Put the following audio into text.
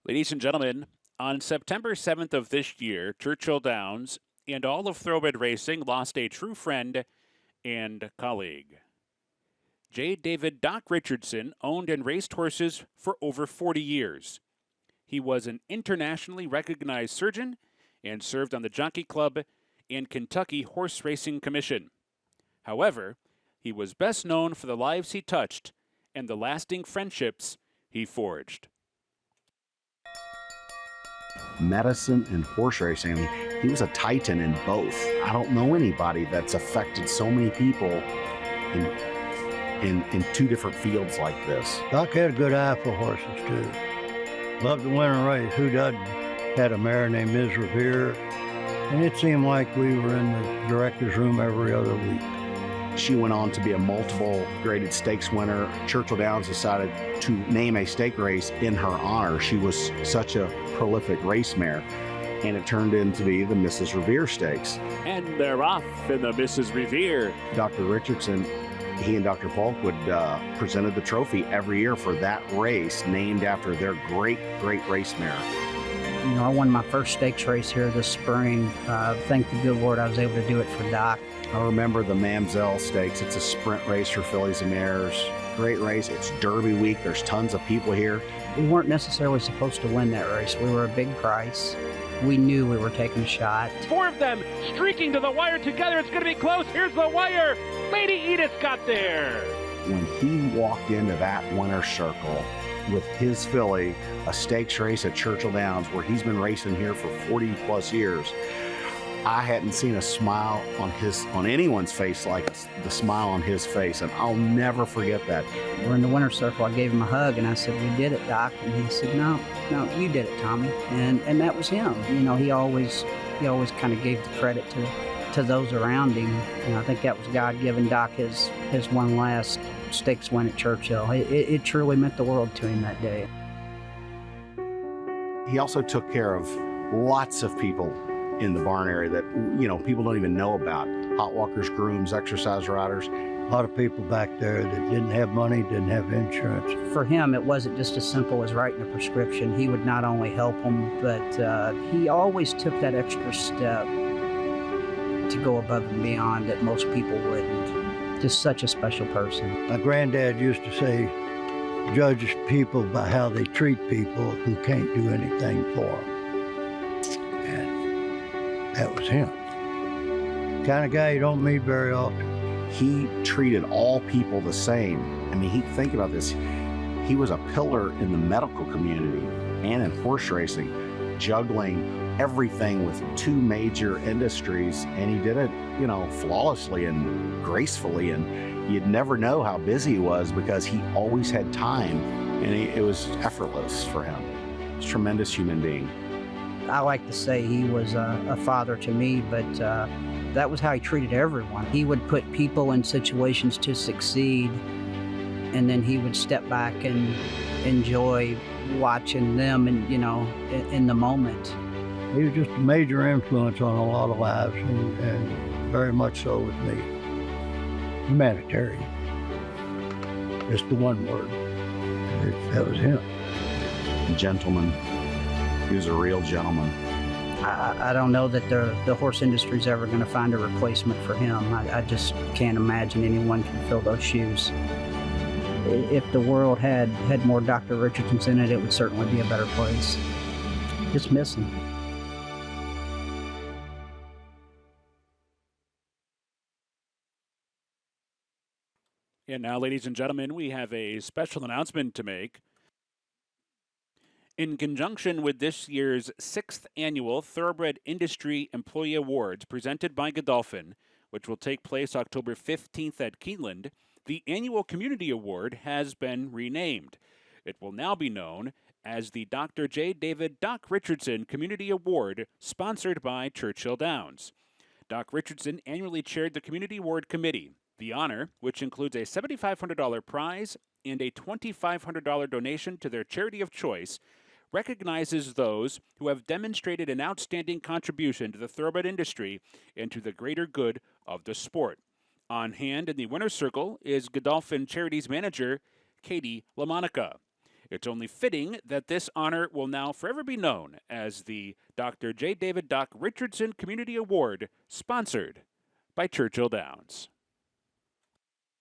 Ladies and gentlemen, on September 7th of this year, Churchill Downs and all of Thoroughbred Racing lost a true friend and colleague. J. David Doc Richardson owned and raced horses for over 40 years. He was an internationally recognized surgeon and served on the Jockey Club and Kentucky Horse Racing Commission. However, he was best known for the lives he touched and the lasting friendships he forged. Medicine and horse racing. I mean, he was a titan in both. I don't know anybody that's affected so many people in two different fields like this. Doc had a good eye for horses too. Loved to win a race. Who doesn't? Had a mare named Ms. Revere, and it seemed like we were in the director's room every other week. She went on to be a multiple graded stakes winner. Churchill Downs decided to name a stake race in her honor. She was such a prolific race mare, and it turned into be the Mrs. Revere Stakes. And they're off in the Mrs. Revere. Dr. Richardson, he and Dr. Falkwood presented the trophy every year for that race, named after their great race mare. You know, I won my first stakes race here this spring. Thank the good Lord I was able to do it for Doc. I remember the Mamselle Stakes. It's a sprint race for fillies and mares. Great race. It's Derby week. There's tons of people here. We weren't necessarily supposed to win that race. We were a big price. We knew we were taking a shot. Four of them streaking to the wire together. It's going to be close. Here's the wire. Lady Edith got there. When he walked into that winner's circle with his filly, a stakes race at Churchill Downs, where he's been racing here for 40 plus years, I hadn't seen a smile on anyone's face like the smile on his face, and I'll never forget that. We're in the winner's circle. I gave him a hug and I said, "We did it, Doc." And he said, No, you did it, Tommy." And that was him. You know, he always kind of gave the credit to those around him. And I think that was God giving Doc his one last stakes win at Churchill. It truly meant the world to him that day. He also took care of lots of people in the barn area that, you know, people don't even know about. Hot walkers, grooms, exercise riders. A lot of people back there that didn't have money, didn't have insurance. For him, it wasn't just as simple as writing a prescription. He would not only help them, but he always took that extra step to go above and beyond that most people wouldn't. Just such a special person. My granddad used to say, judge people by how they treat people who can't do anything for them. And that was him. Kind of guy you don't meet very often. He treated all people the same. I mean, think about this. He was a pillar in the medical community and in horse racing, juggling everything with two major industries, and he did it, you know, flawlessly and gracefully, and you'd never know how busy he was because he always had time, and it was effortless for him. He's a tremendous human being. I like to say he was a father to me, but that was how he treated everyone. He would put people in situations to succeed, and then he would step back and enjoy watching them and, you know, in the moment. He was just a major influence on a lot of lives, and very much so with me. Humanitarian. Just the one word. That was him. Gentleman. He was a real gentleman. I don't know that the horse industry is ever going to find a replacement for him. I just can't imagine anyone can fill those shoes. If the world had more Dr. Richardsons in it, it would certainly be a better place. Just miss him. And now, ladies and gentlemen, we have a special announcement to make. In conjunction with this year's 6th annual Thoroughbred Industry Employee Awards presented by Godolphin, which will take place October 15th at Keeneland, the annual Community Award has been renamed. It will now be known as the Dr. J. David Doc Richardson Community Award, sponsored by Churchill Downs. Doc Richardson annually chaired the Community Award Committee. The honor, which includes a $7,500 prize and a $2,500 donation to their charity of choice, recognizes those who have demonstrated an outstanding contribution to the thoroughbred industry and to the greater good of the sport. On hand in the winner's circle is Godolphin Charities manager Katie LaMonica. It's only fitting that this honor will now forever be known as the Dr. J. David Doc Richardson Community Award, sponsored by Churchill Downs.